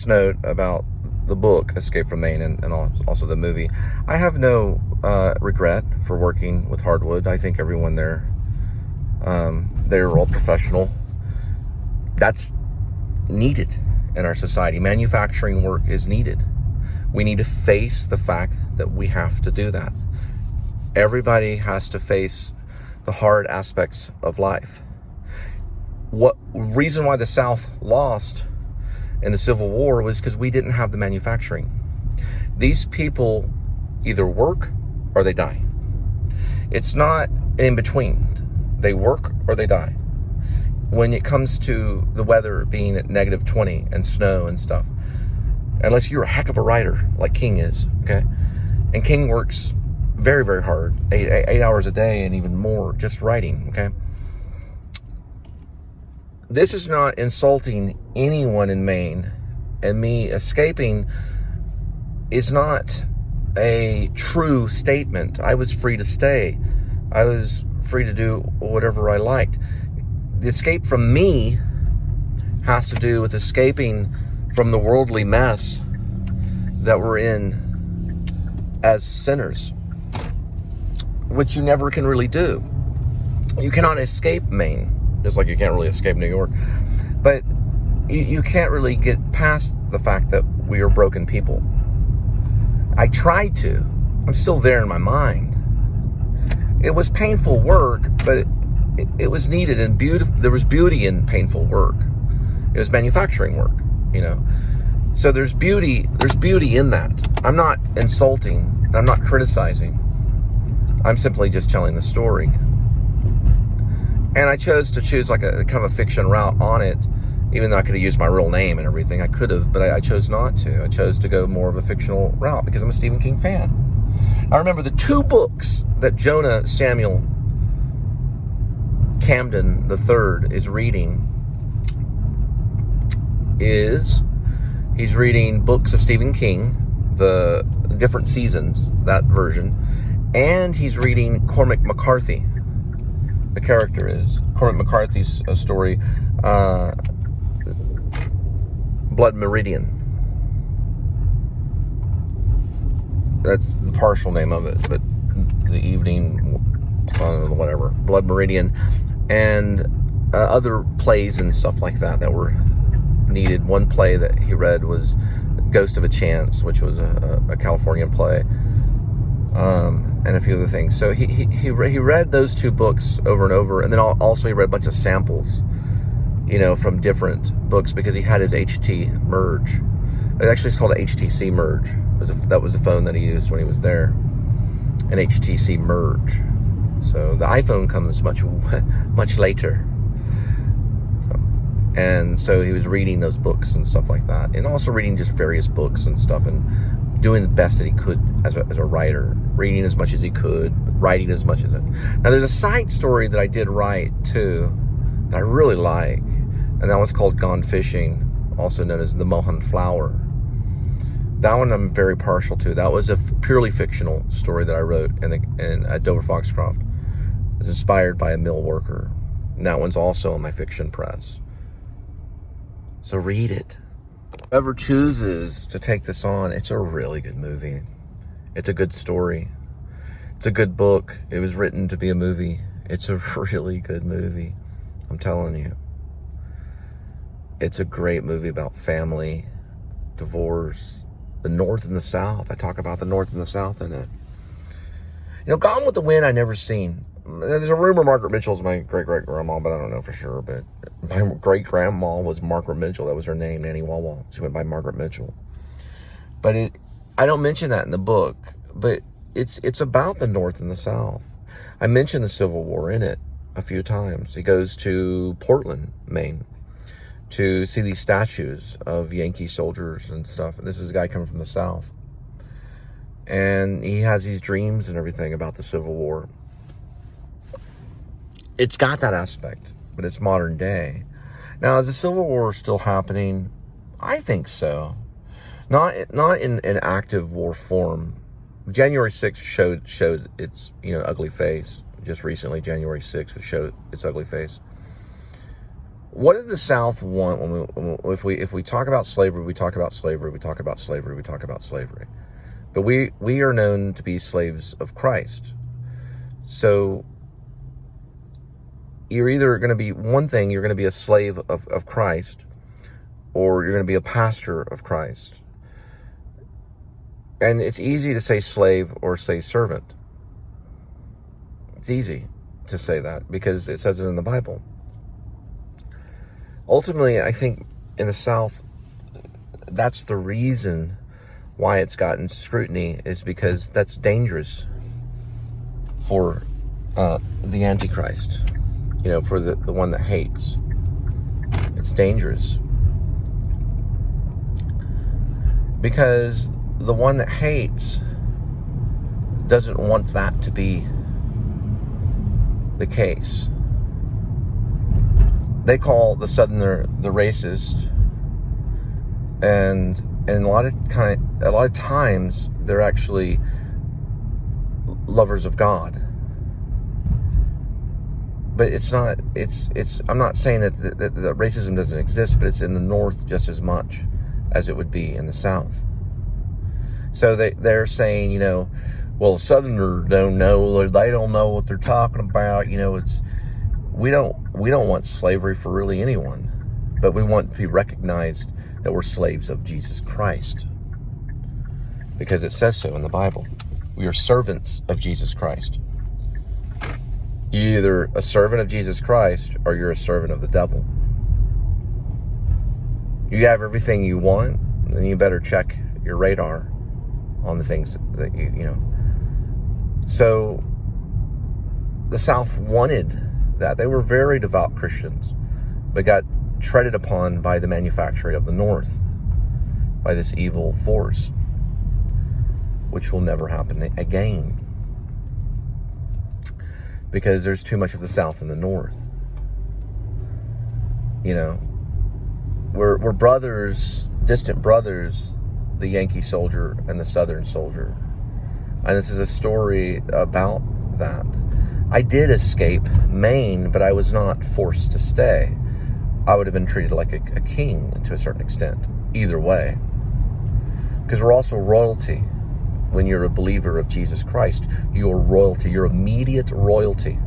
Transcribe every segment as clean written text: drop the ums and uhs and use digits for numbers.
last note about the book, Escape from Maine, and also the movie. I have no regret for working with hardwood. I think everyone there, they're all professional. That's needed in our society. Manufacturing work is needed. We need to face the fact that we have to do that. Everybody has to face the hard aspects of life. What reason why the South lost in the Civil War was because we didn't have the manufacturing. These people either work or they die. It's not in between. They work or they die. When it comes to the weather being at -20 and snow and stuff, unless you're a heck of a writer like King is, okay? And King works very, very hard, eight hours a day and even more just writing, okay? This is not insulting anyone in Maine, and me escaping is not a true statement. I was free to stay. I was free to do whatever I liked. The escape from me has to do with escaping from the worldly mess that we're in as sinners, which you never can really do. You cannot escape Maine, just like you can't really escape New York. But you can't really get past the fact that we are broken people. I tried to. I'm still there in my mind. It was painful work, but it was needed, and beautiful. There was beauty in painful work. It was manufacturing work, you know. So there's beauty in that. I'm not insulting, I'm not criticizing. I'm simply just telling the story. And I chose to choose like a kind of a fiction route on it, even though I could have used my real name and everything. I could have, but I chose not to. I chose to go more of a fictional route because I'm a Stephen King fan. I remember the 2 books that Jonah Samuel Camden III is reading he's reading books of Stephen King, the different seasons, that version, and he's reading Cormac McCarthy. The character is Cormac McCarthy's story, Blood Meridian. That's the partial name of it, but the evening sun or whatever, Blood Meridian, and other plays and stuff like that were needed. One play that he read was Ghost of a Chance, which was a Californian play, and a few other things. So he read those 2 books over and over, and then also he read a bunch of samples, you know, from different books, because he had his HT merge. It actually is called a HTC merge. That was the phone that he used when he was there, an HTC merge. So the iPhone comes much later. And so he was reading those books and stuff like that, and also reading just various books and stuff, and doing the best that he could as a writer, reading as much as he could, writing as much as it. Now there's a side story that I did write too that I really like, and that was called Gone Fishing, also known as The Mohan Flower. That one I'm very partial to. That was a purely fictional story that I wrote at Dover Foxcroft. It was inspired by a mill worker, and that one's also on my fiction press. So read it. Whoever chooses to take this on, it's a really good movie. It's a good story. It's a good book. It was written to be a movie. It's a really good movie. I'm telling you. It's a great movie about family, divorce, the North and the South. I talk about the North and the South in it. You know, Gone with the Wind I never seen. There's a rumor Margaret Mitchell's my great-great-grandma, but I don't know for sure. But my great-grandma was Margaret Mitchell. That was her name, Nanny Wah-Wah. She went by Margaret Mitchell. But I don't mention that in the book, but it's about the North and the South. I mentioned the Civil War in it a few times. He goes to Portland, Maine, to see these statues of Yankee soldiers and stuff. And this is a guy coming from the South. And he has these dreams and everything about the Civil War. It's got that aspect, but it's modern day. Now, is the Civil War still happening? I think so. Not in an active war form. January 6th showed its ugly face. Just recently, January 6th, it showed its ugly face. what did the South want if we talk about slavery? We talk about slavery. We talk about slavery. We talk about slavery. But we are known to be slaves of Christ. So you're either going to be one thing. You're going to be a slave of Christ, or you're going to be a pastor of Christ. And it's easy to say slave or say servant. It's easy to say that because it says it in the Bible. Ultimately, I think in the South, that's the reason why it's gotten scrutiny, is because that's dangerous for the Antichrist, for the one that hates. It's dangerous. Because the one that hates doesn't want that to be the case. They call the Southerner the racist, and a lot of times they're actually lovers of God. But it's not. I'm not saying that racism doesn't exist, but it's in the North just as much as it would be in the South. So they're saying, well, Southerners don't know, or they don't know what they're talking about. We don't want slavery for really anyone, but we want to be recognized that we're slaves of Jesus Christ, because it says so in the Bible. We are servants of Jesus Christ. You're either a servant of Jesus Christ or you're a servant of the devil. You have everything you want, then you better check your radar on the things that you. So the South wanted that. They were very devout Christians, but got treaded upon by the manufacturing of the North, by this evil force, which will never happen again, because there's too much of the South in the North. We're brothers, distant brothers, the Yankee soldier and the Southern soldier. And this is a story about that. I did escape Maine, but I was not forced to stay. I would have been treated like a king to a certain extent, either way. Because we're also royalty. When you're a believer of Jesus Christ, you're royalty. You're immediate royalty.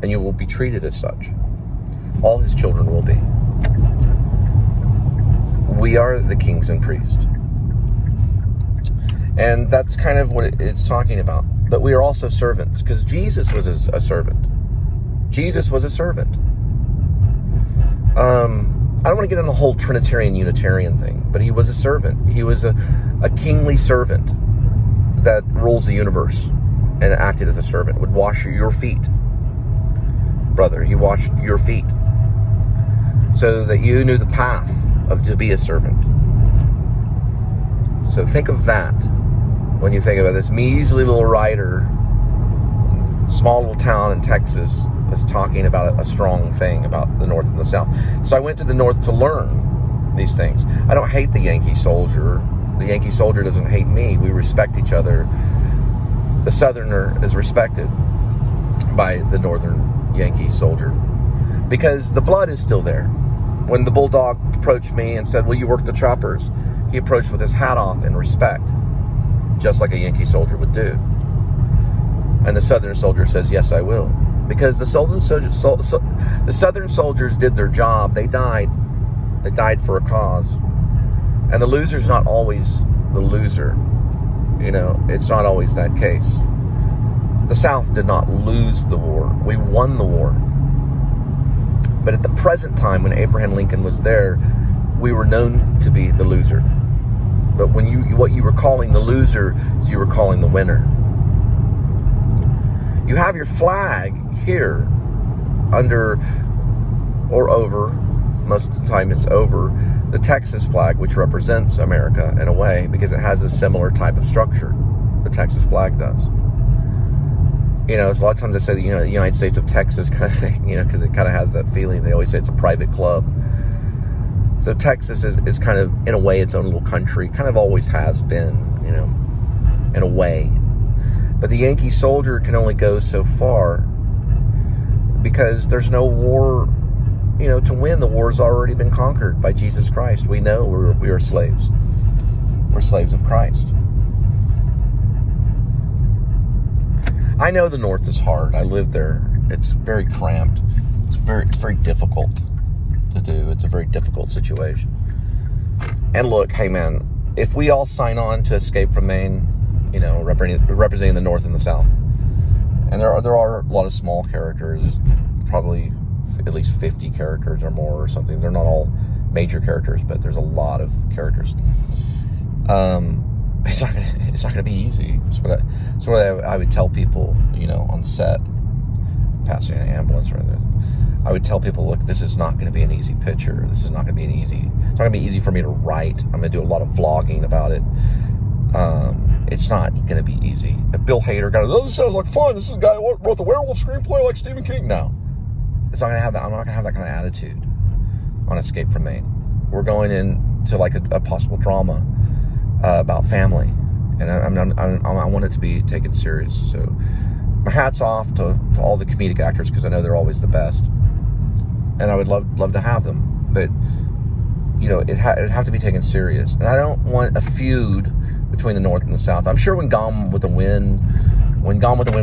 And you will be treated as such. All his children will be. We are the kings and priests. And that's kind of what it's talking about. But we are also servants, because Jesus was a servant. Jesus was a servant. I don't want to get on the whole Trinitarian Unitarian thing, but he was a servant. He was a kingly servant that rules the universe and acted as a servant, would wash your feet. Brother, he washed your feet so that you knew the path to be a servant. So think of that when you think about this measly little writer, small little town in Texas, is talking about a strong thing about the North and the South. So I went to the North to learn these things. I don't hate the Yankee soldier. The Yankee soldier doesn't hate me. We respect each other. The Southerner is respected by the Northern Yankee soldier because the blood is still there. When the bulldog approached me and said, "Will you work the choppers?" he approached with his hat off in respect, just like a Yankee soldier would do. And the Southern soldier says, "Yes, I will." Because the Southern soldiers did their job. They died. They died for a cause. And the loser's not always the loser. It's not always that case. The South did not lose the war. We won the war. But at the present time, when Abraham Lincoln was there, we were known to be the loser. But what you were calling the loser is you were calling the winner. You have your flag here under or over, most of the time it's over, the Texas flag, which represents America in a way because it has a similar type of structure. The Texas flag does. It's a lot of times they say, the United States of Texas kind of thing, because it kind of has that feeling. They always say it's a private club. So Texas is kind of, in a way, its own little country. Kind of always has been, in a way. But the Yankee soldier can only go so far because there's no war you know, to win, the war's already been conquered by Jesus Christ. We know we are slaves. We're slaves of Christ. I know the North is hard. I live there. It's very cramped. It's very difficult to do. It's a very difficult situation. And look, hey man, if we all sign on to Escape from Maine, you know, representing the North and the South, and there are a lot of small characters, probably at least 50 characters or more or something. They're not all major characters, but there's a lot of characters. It's not going to be easy. It's what I would tell people, you know, on set, passing an ambulance or anything. I would tell people, look, this is not going to be an easy picture. This is not going to be it's not going to be easy for me to write. I'm going to do a lot of vlogging about it. It's not going to be easy. If Bill Hader got it, this sounds like fun. This is a guy who wrote the werewolf screenplay like Stephen King. No, it's not going to have that. I'm not going to have that kind of attitude on Escape from Maine. We're going into like a possible drama about family, and I want it to be taken serious. So my hat's off to all the comedic actors, because I know they're always the best, and I would love to have them, but you know, it'd have to be taken serious. And I don't want a feud between the North and the South. I'm sure when Gone with the Wind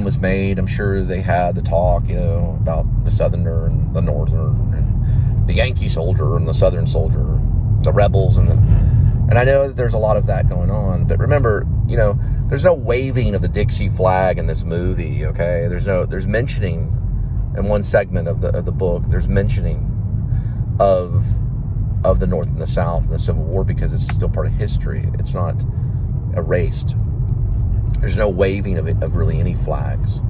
was made, I'm sure they had the talk, you know, about the Southerner and the Northern, and the Yankee soldier and the Southern soldier, the rebels, and I know that there's a lot of that going on. But remember, you know, there's no waving of the Dixie flag in this movie, okay? There's mentioning in one segment of the book, there's mentioning of the North and the South and the Civil War, because it's still part of history. It's not erased. There's no waving of really any flags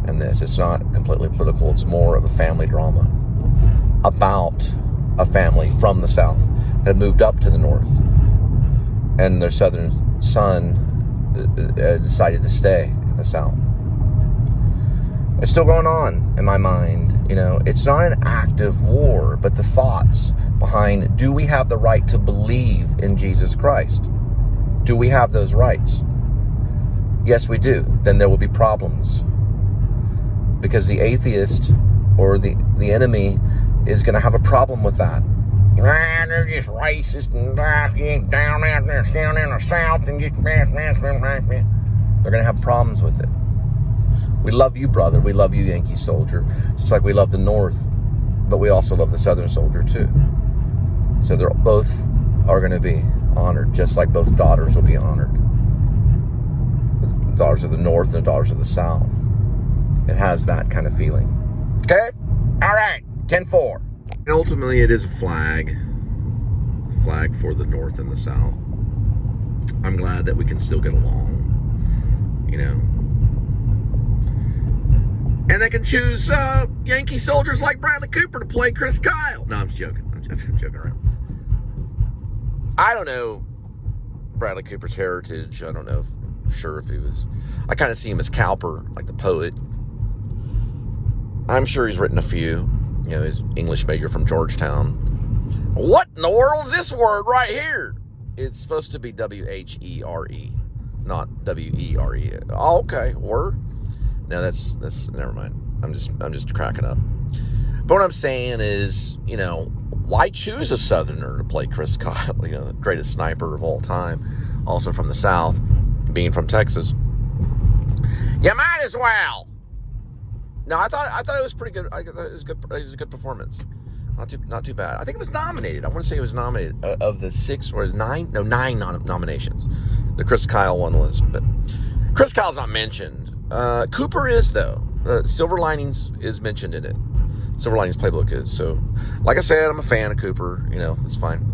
in this. It's not completely political. It's more of a family drama about a family from the South that moved up to the North, and their Southern son decided to stay in the South. It's still going on in my mind. You know, it's not an active war, but the thoughts behind, do we have the right to believe in Jesus Christ? Do we have those rights? Yes, we do. Then there will be problems, because the atheist or the enemy is going to have a problem with that. They're just racist and down out there, down in the South, and just they're going to have problems with it. We love you, brother. We love you, Yankee soldier, just like we love the North, but we also love the Southern soldier too. So they're both are going to be honored, just like both daughters will be honored. The daughters of the North and the daughters of the South. It has that kind of feeling. Okay? All right. 10-4. Ultimately, it is a flag for the North and the South. I'm glad that we can still get along, you know. And they can choose Yankee soldiers like Bradley Cooper to play Chris Kyle. No, I'm just joking. I'm joking around. I don't know Bradley Cooper's heritage. I don't know if he was. I kind of see him as Cowper, like the poet. I'm sure he's written a few. You know, his English major from Georgetown. What in the world is this word right here? It's supposed to be W-H-E-R-E, not W-E-R-E. Oh, okay, word. No, that's never mind. I'm just cracking up. But what I'm saying is, you know, why choose a Southerner to play Chris Kyle? You know, the greatest sniper of all time, also from the South, being from Texas. You might as well. No, I thought it was pretty good. I thought it was good. It was a good performance. Not too bad. I think it was nominated. I want to say it was nominated of the 9 nominations. The Chris Kyle one was, but Chris Kyle's not mentioned. Cooper is though. Silver Linings is mentioned in it. Silver Linings Playbook is. So, like I said, I'm a fan of Cooper. You know, it's fine.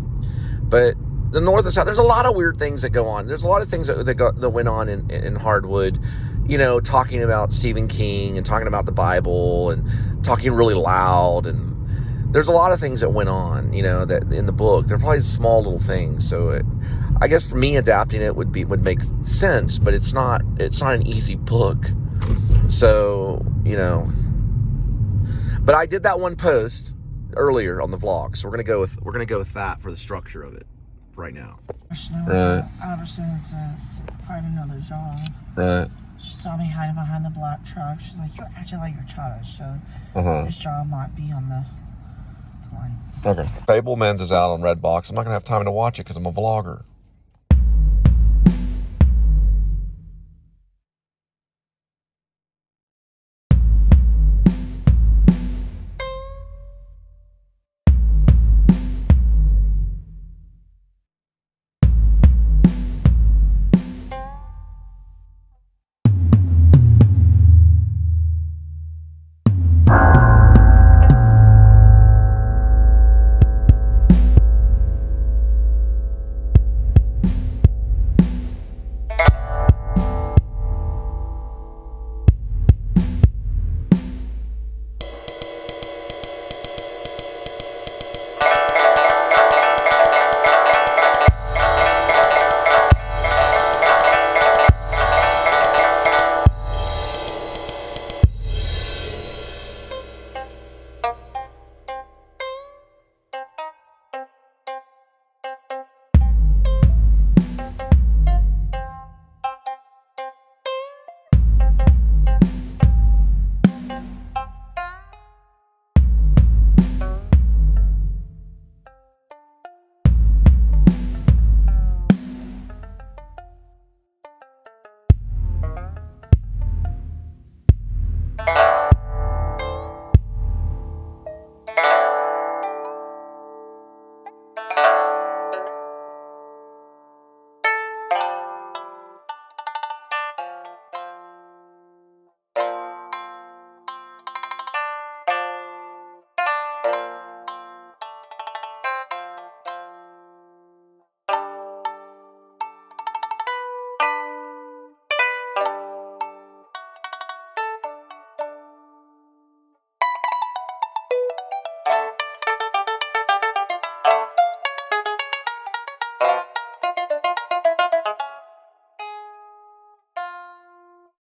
But the North and South, there's a lot of weird things that go on. There's a lot of things that went on in Hardwood. You know, talking about Stephen King and talking about the Bible and talking really loud, and there's a lot of things that went on, you know, that in the book. They're probably small little things. So I guess for me, adapting it would make sense, but it's not an easy book. So, you know, but I did that one post earlier on the vlog, so we're gonna go with that for the structure of it right now. Right. Albertson's find another job. Right. She saw me hiding behind the black truck. She's like, "You're acting like your child." So this job might be on the one. Okay. Fablemans is out on Redbox. I'm not going to have time to watch it because I'm a vlogger.